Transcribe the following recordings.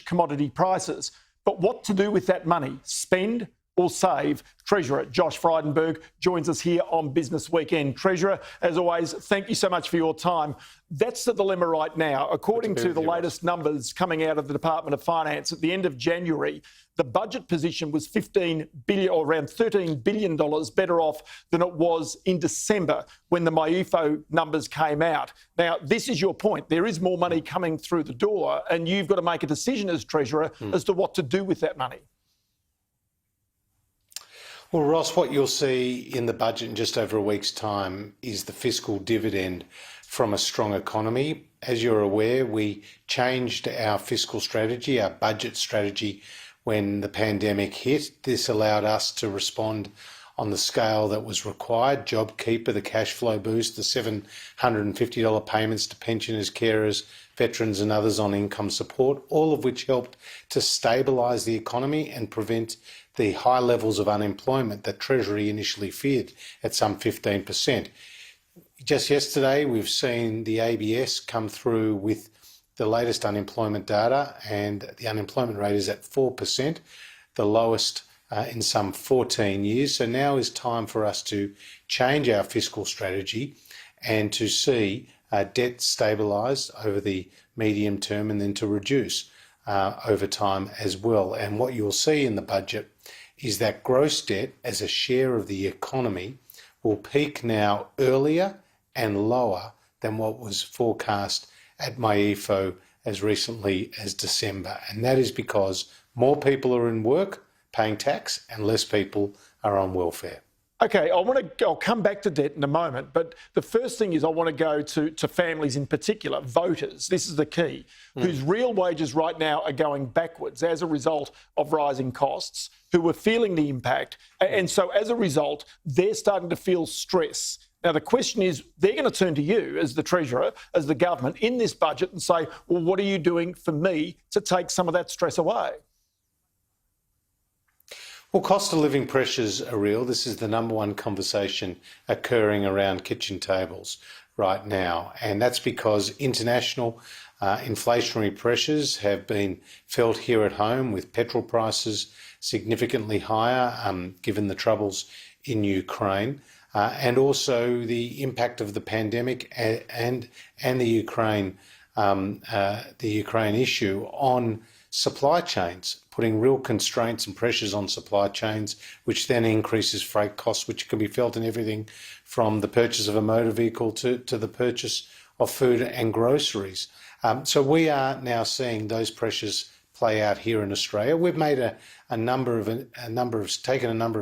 commodity prices. But what to do with that money? Spend or save? Treasurer Josh Frydenberg joins us here on Business Weekend. Treasurer, as always, thank you so much for your time. That's the dilemma right now. According to the latest numbers coming out of the Department of Finance, at the end of January, the budget position was $15 billion, or around $13 billion better off than it was in December when the MyEFO numbers came out. Now, this is your point. There is more money coming through the door, and you've got to make a decision as Treasurer as to what to do with that money. Well, Ross, what you'll see in the budget in just over a week's time is the fiscal dividend from a strong economy. As you're aware, we changed our fiscal strategy, our budget strategy, when the pandemic hit. This allowed us to respond on the scale that was required. JobKeeper, the cash flow boost, the $750 payments to pensioners, carers, veterans and others on income support, all of which helped to stabilise the economy and prevent the high levels of unemployment that Treasury initially feared at some 15%. Just yesterday, we've seen the ABS come through with the latest unemployment data, and the unemployment rate is at 4%, the lowest in some 14 years. So now is time for us to change our fiscal strategy and to see debt stabilise over the medium term and then to reduce over time as well. And what you'll see in the budget is that gross debt as a share of the economy will peak now earlier and lower than what was forecast at MyEFO as recently as December. And that is because more people are in work paying tax and less people are on welfare. Okay, I'll come back to debt in a moment, but the first thing is I want to go to families in particular, voters. This is the key, whose real wages right now are going backwards as a result of rising costs, who are feeling the impact. And so as a result, they're starting to feel stress. Now, the question is, they're going to turn to you as the Treasurer, as the government in this budget and say, well, what are you doing for me to take some of that stress away? Well, cost of living pressures are real. This is the number one conversation occurring around kitchen tables right now. And that's because international inflationary pressures have been felt here at home, with petrol prices significantly higher, given the troubles in Ukraine, and also the impact of the pandemic and the Ukraine issue on supply chains, putting real constraints and pressures on supply chains, which then increases freight costs, which can be felt in everything from the purchase of a motor vehicle to the purchase of food and groceries. So we are now seeing those pressures play out here in Australia. We've made taken a number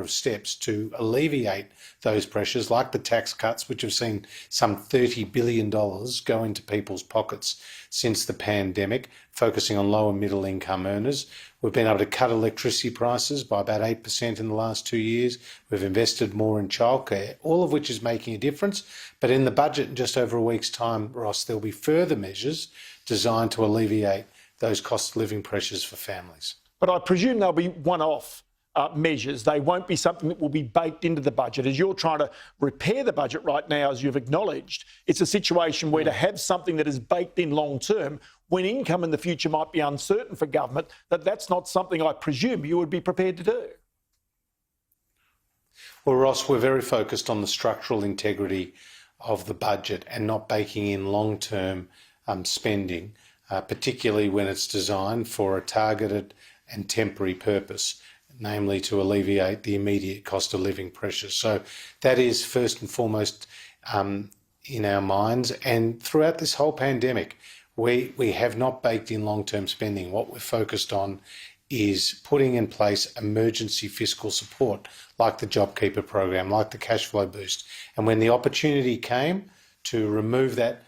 of steps to alleviate those pressures, like the tax cuts, which have seen some $30 billion go into people's pockets since the pandemic, focusing on low and middle income earners. We've been able to cut electricity prices by about 8% in the last 2 years. We've invested more in childcare, all of which is making a difference. But in the budget, in just over a week's time, Ross, there'll be further measures designed to alleviate those cost of living pressures for families. But I presume they'll be one-off measures. They won't be something that will be baked into the budget. As you're trying to repair the budget right now, as you've acknowledged, it's a situation where to have something that is baked in long term, when income in the future might be uncertain for government, that's not something I presume you would be prepared to do. Well, Ross, we're very focused on the structural integrity of the budget and not baking in long-term spending, particularly when it's designed for a targeted and temporary purpose, namely to alleviate the immediate cost of living pressures. So that is first and foremost in our minds. And throughout this whole pandemic, we have not baked in long-term spending. What we're focused on is putting in place emergency fiscal support, like the JobKeeper program, like the cash flow boost. And when the opportunity came to remove that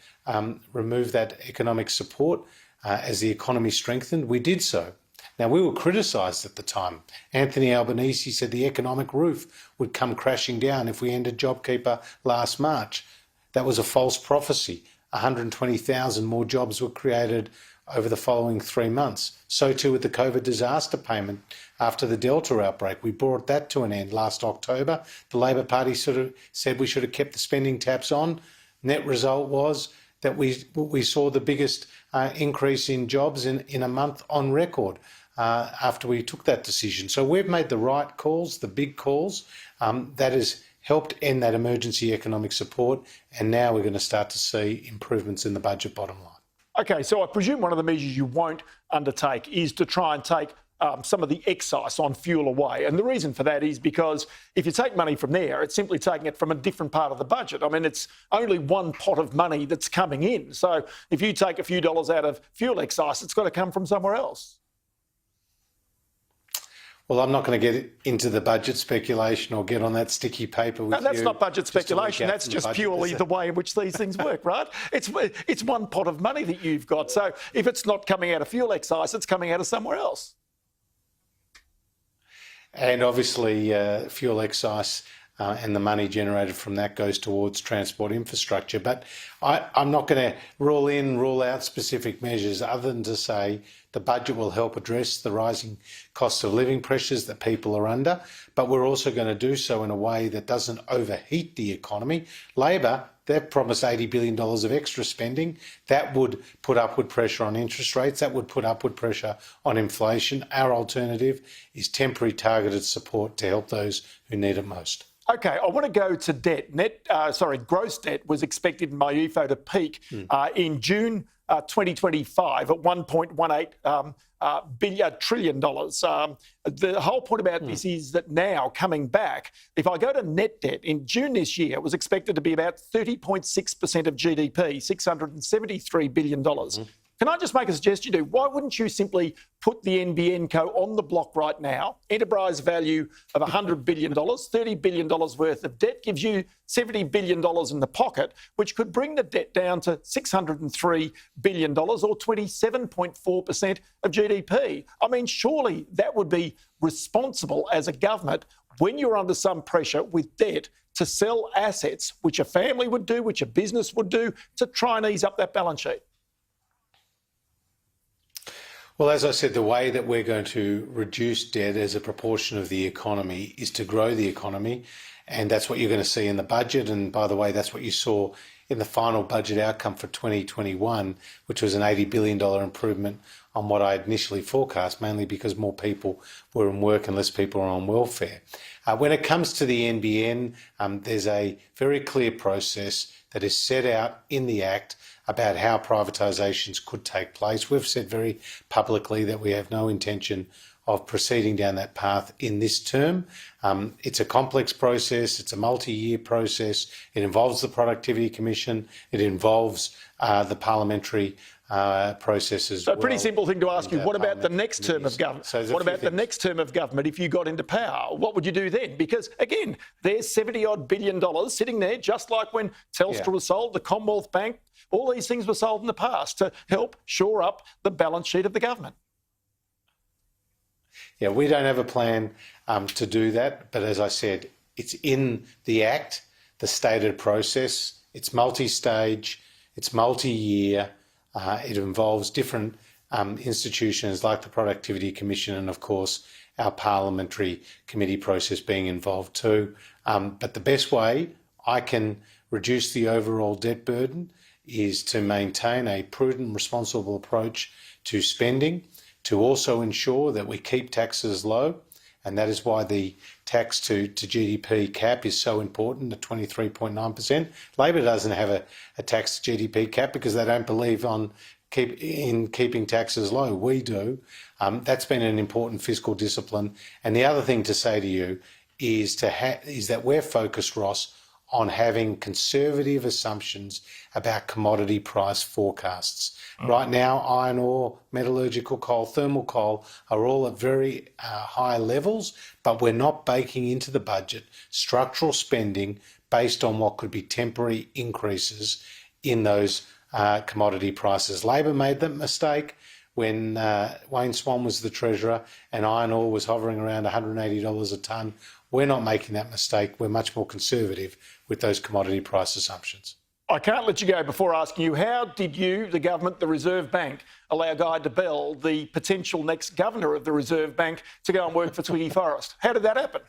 economic support as the economy strengthened, we did so. Now, we were criticised at the time. Anthony Albanese said the economic roof would come crashing down if we ended JobKeeper last March. That was a false prophecy. 120,000 more jobs were created over the following 3 months. So too with the COVID disaster payment after the Delta outbreak. We brought that to an end last October. The Labor Party sort of said we should have kept the spending taps on. Net result was that we saw the biggest increase in jobs in a month on record after we took that decision. So we've made the right calls, the big calls. That has helped end that emergency economic support, and now we're going to start to see improvements in the budget bottom line. Okay, so I presume one of the measures you won't undertake is to try and take some of the excise on fuel away. And the reason for that is because if you take money from there, it's simply taking it from a different part of the budget. I mean, it's only one pot of money that's coming in. So if you take a few dollars out of fuel excise, it's got to come from somewhere else. Well, I'm not going to get into the budget speculation or get on that sticky paper with you. No, that's not budget speculation. That's just purely the way in which these things work, right? It's one pot of money that you've got. So if it's not coming out of fuel excise, it's coming out of somewhere else. And obviously, fuel excise and the money generated from that goes towards transport infrastructure. But I'm not going to rule in, rule out specific measures other than to say the budget will help address the rising cost of living pressures that people are under, but we're also going to do so in a way that doesn't overheat the economy. Labor, they've promised $80 billion of extra spending. That would put upward pressure on interest rates. That would put upward pressure on inflation. Our alternative is temporary targeted support to help those who need it most. Okay, I want to go to debt. Gross debt was expected in my EFO to peak in June 2025 at $1.18 trillion. The whole point about this is that now, coming back, if I go to net debt, in June this year, it was expected to be about 30.6% of GDP, $673 billion. Can I just make a suggestion to you? Why wouldn't you simply put the NBN Co on the block right now? Enterprise value of $100 billion, $30 billion worth of debt gives you $70 billion in the pocket, which could bring the debt down to $603 billion or 27.4% of GDP. I mean, surely that would be responsible as a government when you're under some pressure with debt to sell assets, which a family would do, which a business would do, to try and ease up that balance sheet. Well, as I said, the way that we're going to reduce debt as a proportion of the economy is to grow the economy. And that's what you're going to see in the budget. And by the way, that's what you saw in the final budget outcome for 2021, which was an $80 billion improvement on what I initially forecast, mainly because more people were in work and less people are on welfare. When it comes to the NBN, there's a very clear process that is set out in the Act about how privatisations could take place. We've said very publicly that we have no intention of proceeding down that path in this term. It's a complex process. It's a multi-year process. It involves the Productivity Commission. It involves the parliamentary processes. So a pretty simple thing to ask you, what about the next term of government? What about the next term of government if you got into power? What would you do then? Because, again, there's $70-odd billion sitting there, just like when Telstra was sold, the Commonwealth Bank, all these things were sold in the past to help shore up the balance sheet of the government. Yeah, we don't have a plan to do that. But as I said, it's in the Act, the stated process. It's multi-stage, it's multi-year. It involves different institutions like the Productivity Commission and, of course, our parliamentary committee process being involved too. But the best way I can reduce the overall debt burden is to maintain a prudent, responsible approach to spending, to also ensure that we keep taxes low. And that is why the tax to GDP cap is so important at 23.9%. Labor doesn't have a tax to GDP cap because they don't believe in keeping taxes low. We do. That's been an important fiscal discipline. And the other thing to say to you is that we're focused, Ross, on having conservative assumptions about commodity price forecasts. Right now, iron ore, metallurgical coal, thermal coal are all at very high levels, but we're not baking into the budget structural spending based on what could be temporary increases in those commodity prices. Labor made that mistake when Wayne Swan was the Treasurer and iron ore was hovering around $180 a tonne. We're not making that mistake. We're much more conservative with those commodity price assumptions. I can't let you go before asking you, how did you, the government, the Reserve Bank, allow Guy Debelle, the potential next governor of the Reserve Bank, to go and work for Twiggy Forrest? How did that happen?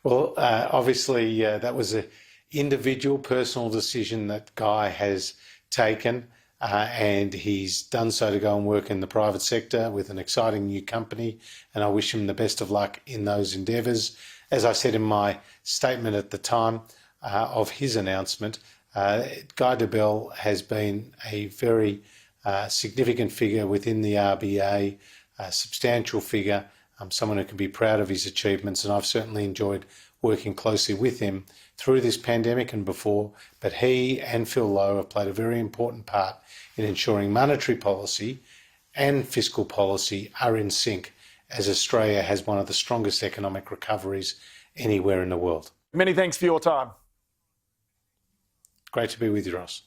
Well, obviously, that was an individual, personal decision that Guy has taken, and he's done so to go and work in the private sector with an exciting new company, and I wish him the best of luck in those endeavours. As I said in my statement at the time of his announcement, Guy Debelle has been a very significant figure within the RBA, a substantial figure, someone who can be proud of his achievements, and I've certainly enjoyed working closely with him through this pandemic and before. But he and Phil Lowe have played a very important part in ensuring monetary policy and fiscal policy are in sync, as Australia has one of the strongest economic recoveries anywhere in the world. Many thanks for your time. Great to be with you, Ross.